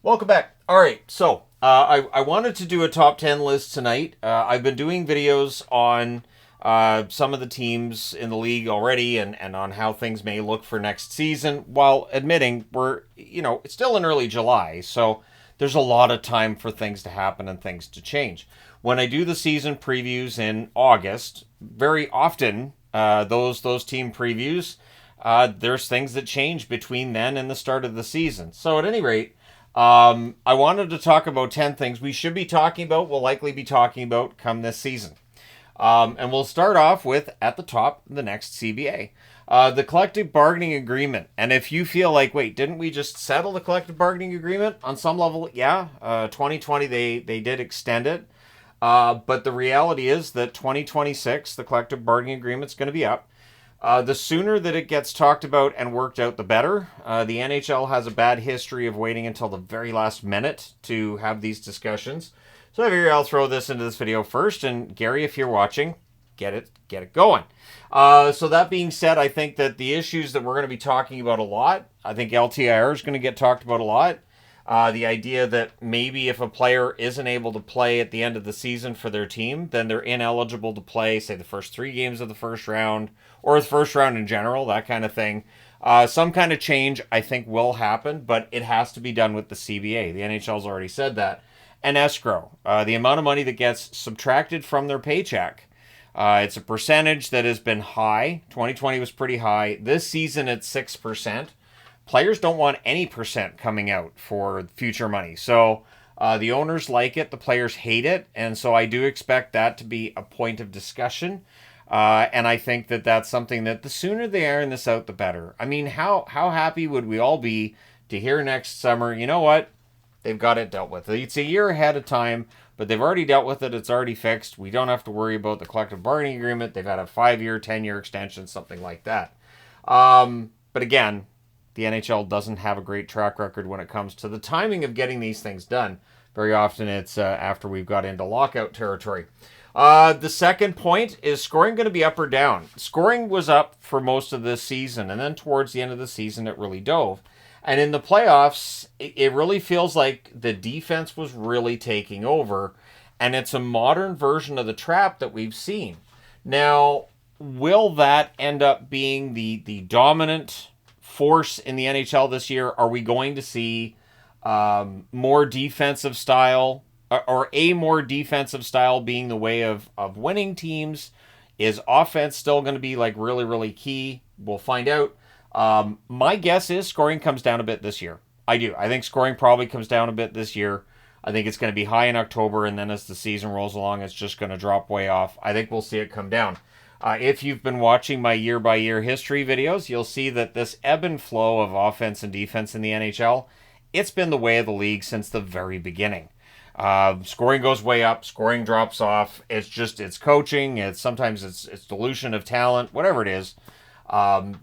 Welcome back. All right, so I wanted to do a top 10 list tonight. I've been doing videos on some of the teams in the league already and on how things may look for next season, while admitting it's still in early July, so there's a lot of time for things to happen and things to change. When I do the season previews in August, very often those team previews, there's things that change between then and the start of the season. So at any rate, I wanted to talk about 10 things we should be talking about, we'll likely be talking about come this season. And we'll start off with, at the top, the next CBA. The collective bargaining agreement. And if you feel like, wait, didn't we just settle the collective bargaining agreement? On some level, yeah. 2020, they did extend it. But the reality is that 2026, the collective bargaining agreement is going to be up. The sooner that it gets talked about and worked out, the better. The NHL has a bad history of waiting until the very last minute to have these discussions. So I figure I'll throw this into this video first. And Gary, if you're watching, get it going. So that being said, I think that the issues that we're going to be talking about a lot, I think LTIR is going to get talked about a lot. The idea that maybe if a player isn't able to play at the end of the season for their team, then they're ineligible to play, say, the first 3 games of the first round, or the first round in general, that kind of thing. Some kind of change, I think, will happen, but it has to be done with the CBA. The NHL's already said that. And escrow, the amount of money that gets subtracted from their paycheck. It's a percentage that has been high. 2020 was pretty high. This season, it's 6%. Players don't want any percent coming out for future money. So the owners like it, the players hate it, and so I do expect that to be a point of discussion. And I think that that's something that the sooner they iron this out, the better. I mean, how happy would we all be to hear next summer, you know what, they've got it dealt with. It's a year ahead of time, but they've already dealt with it. It's already fixed. We don't have to worry about the collective bargaining agreement. They've had a 5-year, 10-year extension, something like that. But again, the NHL doesn't have a great track record when it comes to the timing of getting these things done. Very often it's after we've got into lockout territory. The second point is scoring going to be up or down. Scoring was up for most of this season, and then towards the end of the season it really dove. And in the playoffs, it really feels like the defense was really taking over, and it's a modern version of the trap that we've seen. Now, will that end up being the dominant force in the NHL this year? Are we going to see more defensive style, or a more defensive style being the way of winning teams? Is offense still going to be like really, really key? We'll find out. My guess is scoring comes down a bit this year. I do. I think scoring probably comes down a bit this year. I think it's going to be high in October, and then as the season rolls along, it's just going to drop way off. I think we'll see it come down. If you've been watching my year-by-year history videos, you'll see that this ebb and flow of offense and defense in the NHL, it's been the way of the league since the very beginning. Scoring goes way up, scoring drops off. It's coaching. Sometimes it's dilution of talent, whatever it is.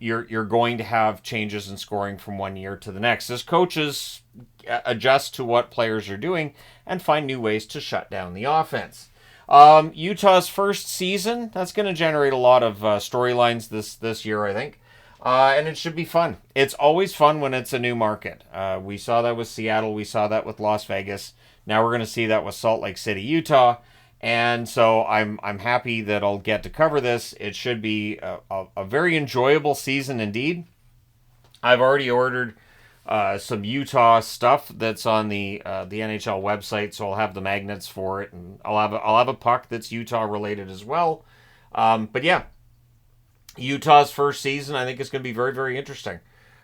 You're going to have changes in scoring from one year to the next as coaches adjust to what players are doing and find new ways to shut down the offense. Utah's first season, that's going to generate a lot of storylines this year, I think. And it should be fun. It's always fun when it's a new market. We saw that with Seattle. We saw that with Las Vegas. Now we're going to see that with Salt Lake City, Utah. And so I'm happy that I'll get to cover this. It should be a very enjoyable season indeed. I've already ordered some Utah stuff that's on the NHL website, so I'll have the magnets for it, and I'll have a puck that's Utah related as well. But yeah, Utah's first season, I think, is going to be very, very interesting.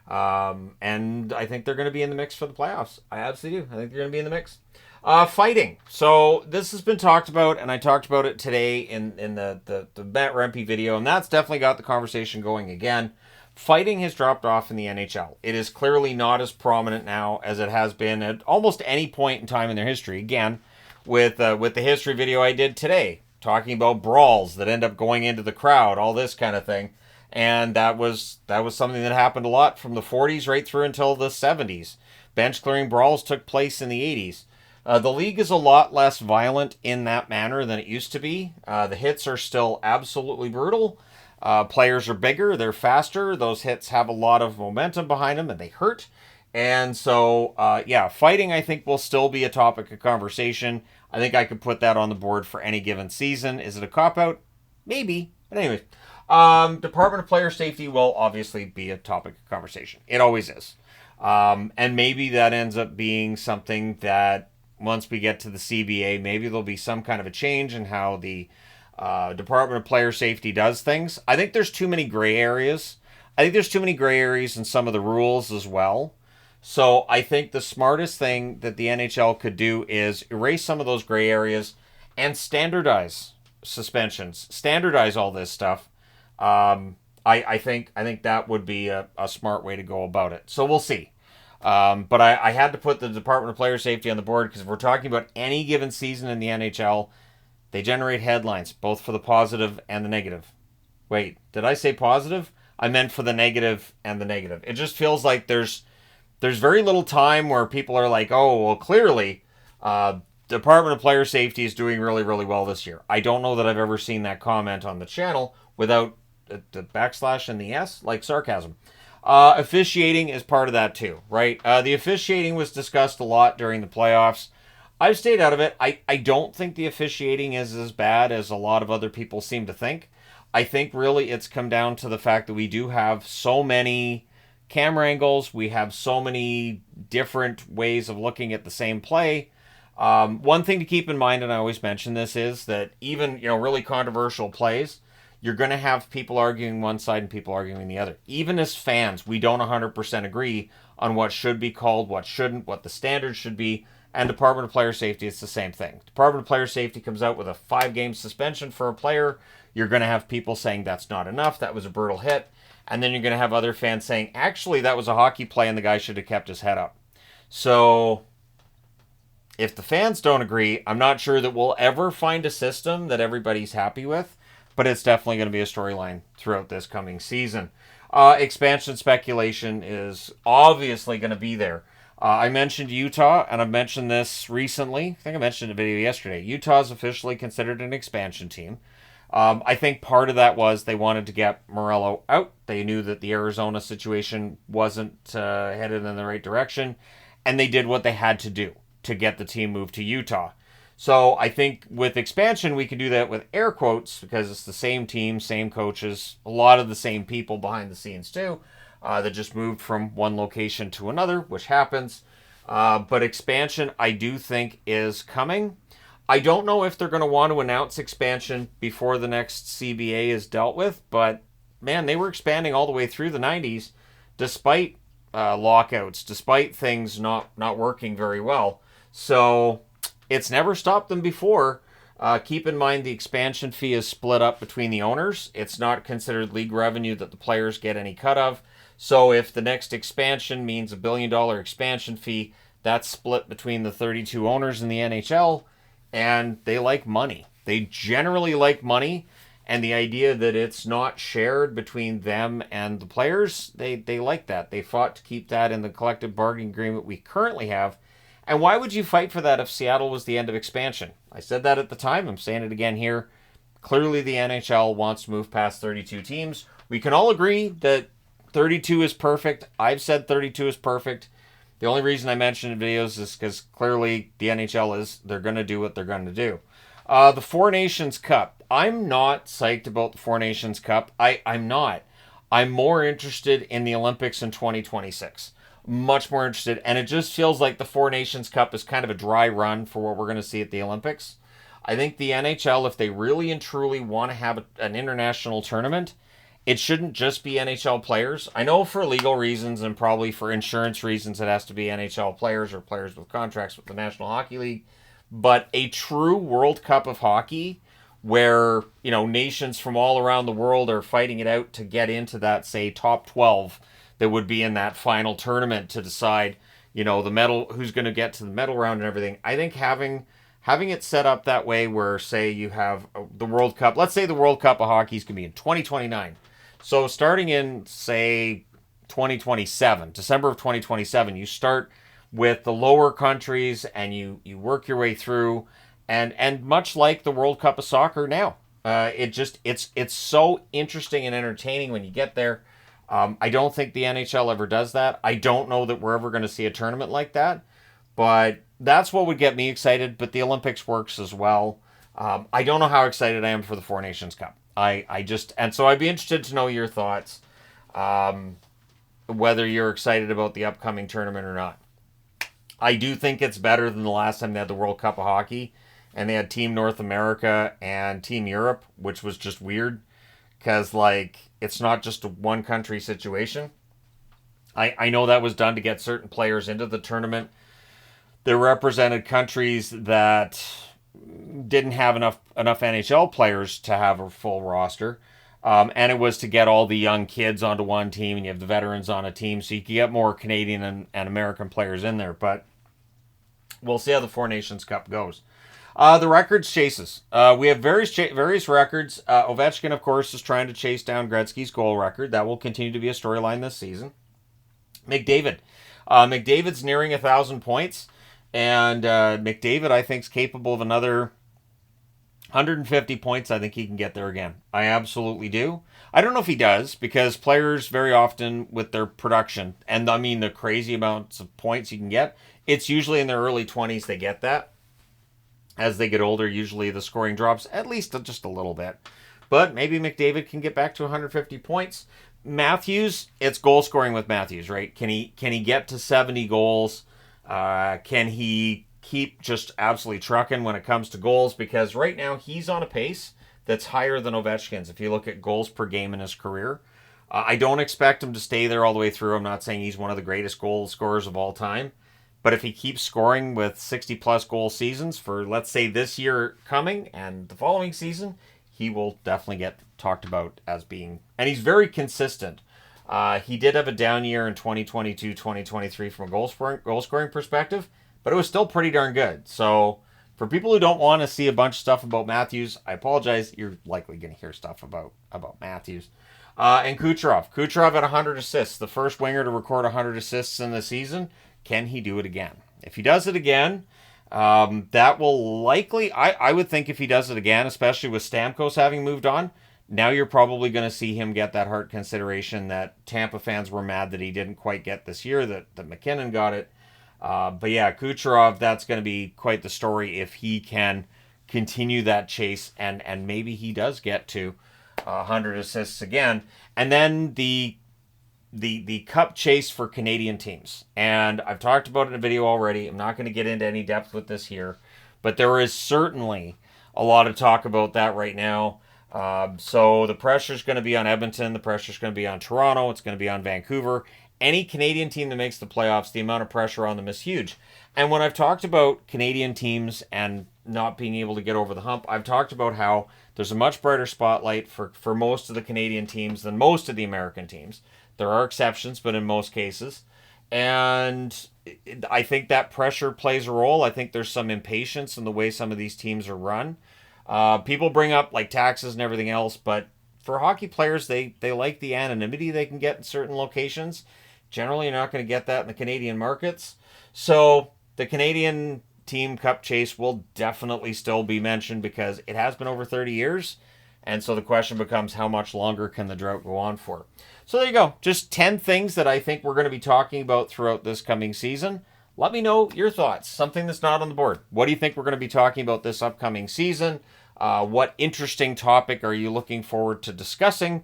And I think they're going to be in the mix for the playoffs. I absolutely do. I think they're going to be in the mix. Fighting. So this has been talked about, and I talked about it today in the Matt Rempe video, and that's definitely got the conversation going again. Fighting has dropped off in the NHL. It is clearly not as prominent now as it has been at almost any point in time in their history. Again, with the history video I did today, talking about brawls that end up going into the crowd, all this kind of thing. And that was something that happened a lot from the 40s right through until the 70s. Bench clearing brawls took place in the 80s. The league is a lot less violent in that manner than it used to be. The hits are still absolutely brutal. Players are bigger, they're faster. Those hits have a lot of momentum behind them, and they hurt. And so, fighting, I think, will still be a topic of conversation. I think I could put that on the board for any given season. Is it a cop-out? Maybe. But anyways, Department of Player Safety will obviously be a topic of conversation. It always is. And maybe that ends up being something that once we get to the CBA, maybe there'll be some kind of a change in how the Department of Player Safety does things. I think there's too many gray areas. I think there's too many gray areas in some of the rules as well. So I think the smartest thing that the NHL could do is erase some of those gray areas and standardize suspensions, standardize all this stuff. I think that would be a smart way to go about it. So we'll see. But I had to put the Department of Player Safety on the board because if we're talking about any given season in the NHL, they generate headlines, both for the positive and the negative. Wait, did I say positive? I meant for the negative and the negative. It just feels like there's very little time where people are like, oh, well, clearly, Department of Player Safety is doing really, really well this year. I don't know that I've ever seen that comment on the channel without the backslash and the S, like sarcasm. Officiating is part of that too, right? The officiating was discussed a lot during the playoffs. I've stayed out of it. I don't think the officiating is as bad as a lot of other people seem to think. I think really it's come down to the fact that we do have so many camera angles. We have so many different ways of looking at the same play. One thing to keep in mind, and I always mention this, is that even really controversial plays, you're going to have people arguing one side and people arguing the other. Even as fans, we don't 100% agree on what should be called, what shouldn't, what the standards should be. And Department of Player Safety, it's the same thing. Department of Player Safety comes out with a 5-game suspension for a player. You're going to have people saying that's not enough, that was a brutal hit. And then you're going to have other fans saying, actually, that was a hockey play and the guy should have kept his head up. So if the fans don't agree, I'm not sure that we'll ever find a system that everybody's happy with, but it's definitely going to be a storyline throughout this coming season. Expansion speculation is obviously going to be there. I mentioned Utah, and I've mentioned this recently. I think I mentioned a video yesterday. Utah's officially considered an expansion team. I think part of that was they wanted to get Morello out. They knew that the Arizona situation wasn't headed in the right direction, and they did what they had to do to get the team moved to Utah. So I think with expansion, we can do that with air quotes because it's the same team, same coaches, a lot of the same people behind the scenes too, that just moved from one location to another, which happens. But expansion, I do think, is coming. I don't know if they're going to want to announce expansion before the next CBA is dealt with, but man, they were expanding all the way through the 90s despite lockouts, despite things not working very well. So it's never stopped them before. Keep in mind the expansion fee is split up between the owners. It's not considered league revenue that the players get any cut of. So if the next expansion means $1 billion expansion fee, that's split between the 32 owners in the NHL, and they like money. They generally like money, and the idea that it's not shared between them and the players, they like that. They fought to keep that in the collective bargaining agreement we currently have. And why would you fight for that if Seattle was the end of expansion? I said that at the time. I'm saying it again here. Clearly, the NHL wants to move past 32 teams. We can all agree that 32 is perfect. I've said 32 is perfect. The only reason I mention in videos is because clearly the NHL they're going to do what they're going to do. The Four Nations Cup. I'm not psyched about the Four Nations Cup. I'm not. I'm more interested in the Olympics in 2026. Much more interested. And it just feels like the Four Nations Cup is kind of a dry run for what we're going to see at the Olympics. I think the NHL, if they really and truly want to have an international tournament, it shouldn't just be NHL players. I know for legal reasons and probably for insurance reasons it has to be NHL players or players with contracts with the National Hockey League. But a true World Cup of hockey where, nations from all around the world are fighting it out to get into that, say, top 12 that would be in that final tournament to decide, the medal, who's going to get to the medal round and everything. I think having it set up that way where, say, you have the World Cup, let's say the World Cup of hockey is going to be in 2029. So starting in, say, 2027, December of 2027, you start with the lower countries and you work your way through, and much like the World Cup of soccer now, it's so interesting and entertaining when you get there. I don't think the NHL ever does that. I don't know that we're ever going to see a tournament like that, but that's what would get me excited. But the Olympics works as well. I don't know how excited I am for the Four Nations Cup. And so I'd be interested to know your thoughts, whether you're excited about the upcoming tournament or not. I do think it's better than the last time they had the World Cup of Hockey, and they had Team North America and Team Europe, which was just weird because, like, it's not just a one country situation. I know that was done to get certain players into the tournament. They represented countries that didn't have enough NHL players to have a full roster. And it was to get all the young kids onto one team, and you have the veterans on a team, so you can get more Canadian and American players in there. But we'll see how the Four Nations Cup goes. The records chases. We have various records. Ovechkin, of course, is trying to chase down Gretzky's goal record. That will continue to be a storyline this season. McDavid's nearing 1,000 points, and McDavid, I think, is capable of another 150 points. I think he can get there again. I absolutely do. I don't know if he does, because players very often with their production, and I mean the crazy amounts of points you can get, it's usually in their early 20s they get that. As they get older, usually the scoring drops at least just a little bit. But maybe McDavid can get back to 150 points. Matthews, it's goal scoring with Matthews, right? Can he get to 70 goals? Can he keep just absolutely trucking when it comes to goals? Because right now he's on a pace that's higher than Ovechkin's if you look at goals per game in his career. I don't expect him to stay there all the way through. I'm not saying he's one of the greatest goal scorers of all time. But if he keeps scoring with 60-plus goal seasons for, let's say, this year coming and the following season, he will definitely get talked about as being... And he's very consistent. He did have a down year in 2022, 2023 from a goal scoring perspective, but it was still pretty darn good. So for people who don't want to see a bunch of stuff about Matthews, I apologize. You're likely going to hear stuff about Matthews. And Kucherov. Kucherov at 100 assists, the first winger to record 100 assists in the season. Can he do it again? If he does it again, that will likely... I would think if he does it again, especially with Stamkos having moved on, now you're probably going to see him get that Hart consideration that Tampa fans were mad that he didn't quite get this year, that McKinnon got it. But yeah, Kucherov, that's going to be quite the story if he can continue that chase, and maybe he does get to 100 assists again. And then the cup chase for Canadian teams. And I've talked about it in a video already. I'm not going to get into any depth with this here, but there is certainly a lot of talk about that right now. So the pressure's going to be on Edmonton. The pressure's going to be on Toronto. It's going to be on Vancouver. Any Canadian team that makes the playoffs, the amount of pressure on them is huge. And when I've talked about Canadian teams and not being able to get over the hump, I've talked about how there's a much brighter spotlight for most of the Canadian teams than most of the American teams. There are exceptions, but in most cases. And I think that pressure plays a role. I think there's some impatience in the way some of these teams are run. People bring up like taxes and everything else, but for hockey players, they like the anonymity they can get in certain locations. Generally, you're not going to get that in the Canadian markets. So the Canadian team cup chase will definitely still be mentioned because it has been over 30 years. And so the question becomes, how much longer can the drought go on for? So there you go. Just 10 things that I think we're going to be talking about throughout this coming season. Let me know your thoughts. Something that's not on the board. What do you think we're going to be talking about this upcoming season? What interesting topic are you looking forward to discussing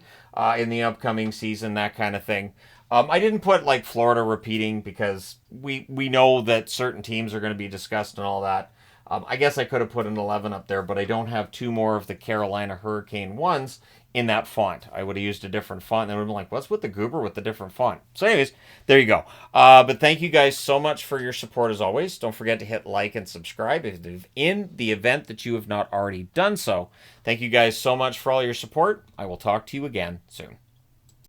in the upcoming season? That kind of thing. I didn't put like Florida repeating because we know that certain teams are going to be discussed and all that. I guess I could have put an 11 up there, but I don't have two more of the Carolina Hurricane ones in that font. I would have used a different font, and they would have been like, what's with the goober with the different font? So anyways, there you go. But thank you guys so much for your support as always. Don't forget to hit like and subscribe in the event that you have not already done so. Thank you guys so much for all your support. I will talk to you again soon.